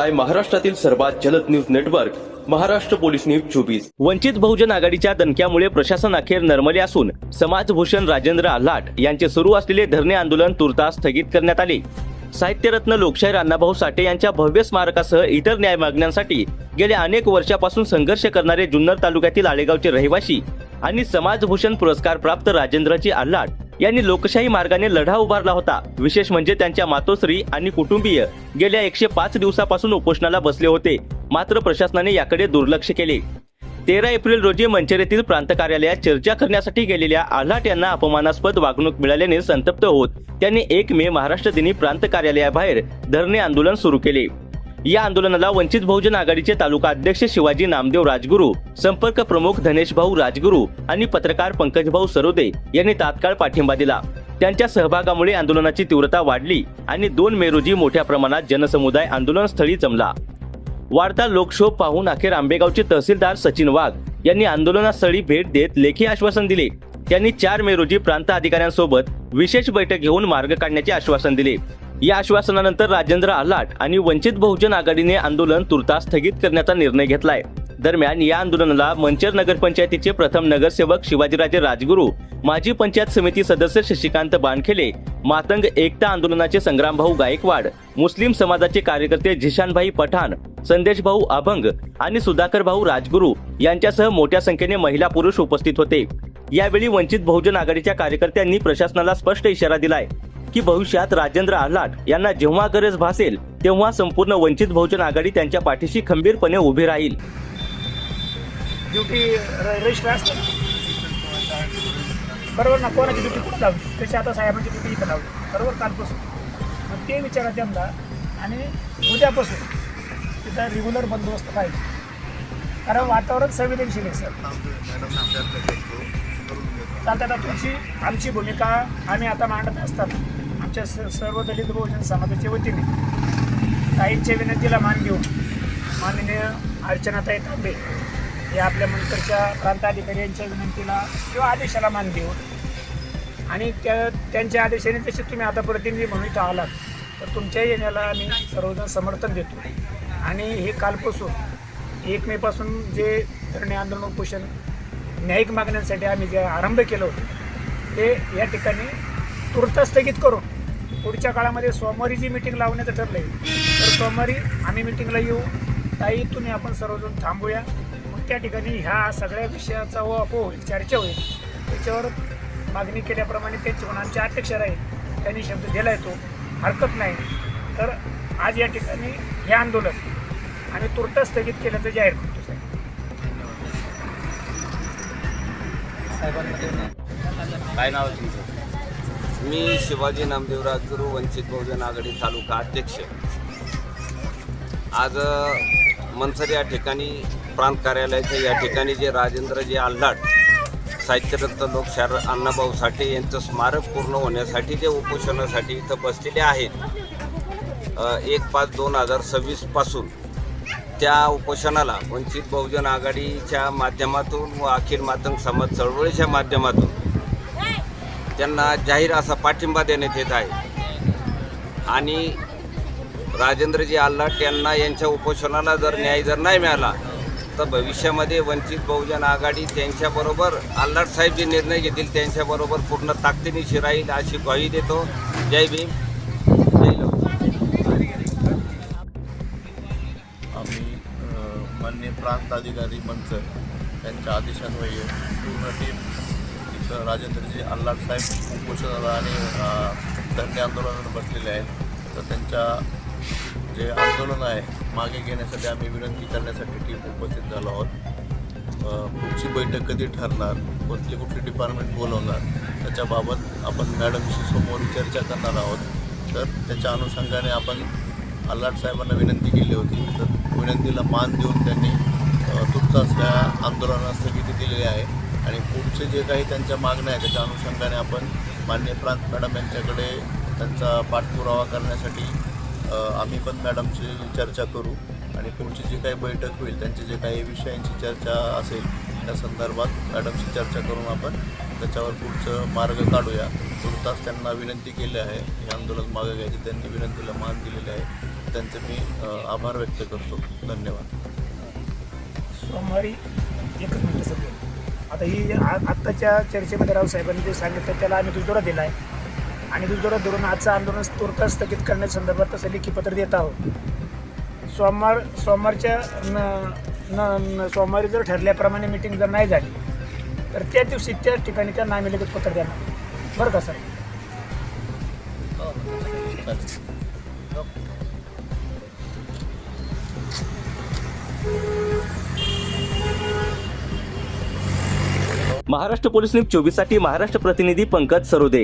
आहे महाराष्ट्रातील सर्वात जलद news network Maharashtra police news 24। Vanchit Bahujan आघाडीच्या दणक्यामुळे प्रशासन अखेर नरमले असून समाजभूषण राजेंद्र आल्हाट यांचे सुरू असलेले धरणे आंदोलन तुर्तास स्थगित करण्यात आले। साहित्यरत्न लोकशाहीर अण्णाभाऊ साठे यांच्या भव्य स्मारकासह इतर न्याय मागण्यांसाठी गेल्या अनेक वर्षापासून संघर्ष करणारे जुन्नर तालुक्यातील आळेगावचे रहिवासी आणि समाजभूषण पुरस्कार प्राप्त राजेंद्रजी आल्हाट यांनी लोकशाही मार्गाने लढा उभारला होता। विशेष म्हणजे त्यांच्या मातोश्री आणि कुटुंबीय गेल्या 105 दिवसापासून उपोषणाला बसले होते, मात्र प्रशासनाने याकडे दुर्लक्ष केले। 13 एप्रिल रोजी मंचर येथील प्रांत कार्यालयात चर्चा करण्यासाठी गेलेल्या आल्हाट यांना अपमानास्पद वागणूक मिळाल्याने संतप्त होत त्यांनी 1 मे महाराष्ट्र दिनी प्रांत कार्यालयाबाहेर धरणे आंदोलन सुरू केले। या आंदोलनाला वंचित बहुजन आघाडीचे तालुका अध्यक्ष शिवाजी नामदेव राजगुरू, संपर्क प्रमुख धनेश भाऊ राजगुरू आणि पत्रकार पंकज भाऊ सरोदे यांनी तात्काळ पाठिंबा दिला। त्यांच्या सहभागामुळे आंदोलनाची तीव्रता वाढली आणि 2 मे रोजी मोठ्या प्रमाणात जनसमुदाय आंदोलनस्थळी जमला। वाढता लोकक्षोभ पाहून अखेर आंबेगावचे तहसीलदार सचिन वाघ यांनी आंदोलनास्थळी भेट देत लेखी आश्वासन दिले। त्यांनी 4 मे रोजी प्रांत अधिकाऱ्यांसोबत विशेष बैठक घेऊन मार्ग काढण्याचे आश्वासन दिले। या आश्वासनानंतर राजेंद्र आल्हाट आणि वंचित बहुजन आघाडीने आंदोलन तुर्तास स्थगित करण्याचा निर्णय घेतलाय। दरम्यान या आंदोलनाला मंचर नगरपंचायतीचे प्रथम नगरसेवक शिवाजीराजे राजगुरू, माजी पंचायत समिती सदस्य शशिकांत बानखेले, मातंग एकता आंदोलनाचे संग्रामभाऊ गायकवाड, मुस्लिम समाजाचे कार्यकर्ते झिशानभाई पठाण, संदेशभाऊ अभंग आणि सुधाकर भाऊ राजगुरू यांच्यासह मोठ्या संख्येने महिला पुरुष उपस्थित होते। यावेळी वंचित बहुजन आघाडीच्या कार्यकर्त्यांनी प्रशासनाला स्पष्ट इशारा दिलाय की भविष्यात राजेंद्र आल्हाट यांना जेव्हा गरज भासेल तेव्हा संपूर्ण वंचित बहुजन आघाडी त्यांच्या पाठीशी खंबीरपणे उभी राहील। ड्युटी रजिस्टर असते बरोबर ना, कोणाची ड्युटी कुठं लावली तशी आता साहेबांची ड्युटी इथं लावली बरोबर कालपासून। मग ते विचारा त्यांना आणि उद्यापासून तिथं रेग्युलर बंदोबस्त पाहिजे, कारण वातावरण संवेदनशील आहे सर। चालतं आता तुमची आमची भूमिका आम्ही आता मांडत असताना आमच्या सर्व दलित बहुजन समाजाच्या वतीने ताईंच्या विनंतीला मान देऊन माननीय अर्चनाताई तांबे या आपल्या मंतरच्या प्रांताधिकारी यांच्या विनंतीला किंवा आदेशाला मान देऊन आणि त्यांच्या आदेशाने तसे तुम्ही आता प्रतिनिधी म्हणून इथं आलात तर तुमच्या येण्याला आम्ही सर्वजण समर्थन देतो। आणि हे कालपासून 1 मे पासून जे धरणे आंदोलन उपोषण न्यायिक मागण्यांसाठी आम्ही जे आरंभ केलं होतं ते या ठिकाणी तुर्त स्थगित करून पुढच्या काळामध्ये सोमवारी जी मीटिंग लावण्याचं ठरलं आहे तर सोमवारी आम्ही मीटिंगला येऊ, ताई तुम्ही आपण सर्वजण थांबूया। मग त्या ठिकाणी ह्या सगळ्या विषयाचा होईल, चर्चा होईल, त्याच्यावर मागणी केल्याप्रमाणे त्यांची पण आमची अध्यक्ष राहील, त्यांनी शब्द दिला आहे तो हरकत नाही। तर आज या ठिकाणी हे आंदोलन आम्ही तुर्त स्थगित केल्याचं जाहीर करतो काय नाव आहे तुमचं? मी शिवाजी नामदेव राजगुरू, वंचित बहुजन आघाडी तालुका अध्यक्ष। आज मंचर या ठिकाणी प्रांत कार्यालयाच्या या ठिकाणी जे राजेंद्रजी आल्हाट साहित्यरत्न लोकशाहीर अण्णाभाऊ साठे यांचं स्मारक पूर्ण होण्यासाठी जे उपोषणासाठी इथं बसलेले आहेत 1/5/2026 पासून त्या उपोषणाला वंचित बहुजन आघाडीच्या माध्यमातून व अखिल मातंग समाज चळवळीच्या माध्यमातून त्यांना जाहीर असा पाठिंबा देण्यात येत आहे। आणि राजेंद्रजी आल्हाट यांना यांच्या उपोषणाला जर न्याय नाही मिळाला तर भविष्यामध्ये वंचित बहुजन आघाडी त्यांच्याबरोबर आल्हाट साहेब जे निर्णय घेतील त्यांच्याबरोबर पूर्ण ताकदीनिशी राहील अशी ग्वाही देतो। जय भीम, जय लव। माननीय प्रांत अधिकारी मंचर यांच्या आदेशान्वये पूर्ण टीम इथं राजेंद्रजी आल्हाट साहेब उपोषणाला आणि धरणे आंदोलनाला बसलेले आहेत। तर त्यांच्या जे आंदोलन आहे मागे घेण्यासाठी आम्ही विनंती करण्यासाठी टीम उपस्थित झालो आहोत। पुढची बैठक कधी ठरणार, कुठली डिपार्टमेंट बोलवणार त्याच्याबाबत आपण मॅडमशी समोर चर्चा करणार आहोत। तर त्याच्या अनुषंगाने आपण आल्हाट साहेबांना विनंती केली होती, तर विनंतीला मान देऊन त्यांनी तुर्तास त्या आंदोलनाला स्थगिती दिलेली आहे। आणि पुढचे जे काही त्यांच्या मागण्या आहेत त्याच्या अनुषंगाने आपण माननीय प्रांत मॅडम यांच्याकडे त्यांचा पाठपुरावा करण्यासाठी आम्ही पण मॅडमची चर्चा करू आणि पुढची जी काही बैठक होईल त्यांची जे काही विषयांची चर्चा असेल त्या संदर्भात मॅडमशी चर्चा करून आपण त्याच्यावर पुढचं मार्ग काढूया. तुर्तास त्यांना विनंती केली आहे, हे आंदोलन मागे घ्यायची त्यांनी विनंतीला मान दिलेले आहे. त्यांचे मी आभार व्यक्त करतो. धन्यवाद. सोमवारी एकच मिनिट सर. आता ही आत्ताच्या चर्चेमध्ये रावसाहेबांनी जे सांगितलं त्याला आम्ही दुजोरा दिला आहे आणि दुजोरा धरून आजचं आंदोलन तुर्तास स्थगित करण्यासंदर्भात तसं लेखी पत्र देत आहोत. सोमवारी जर ठरल्याप्रमाणे मिटिंग जर नाही झाली तर त्या दिवशी त्याच ठिकाणी त्या नामिलेखित पत्र देणार. बरं का सर? महाराष्ट्र पोलीस न्यूज 24 साठी महाराष्ट्र प्रतिनिधी पंकज सरोदे.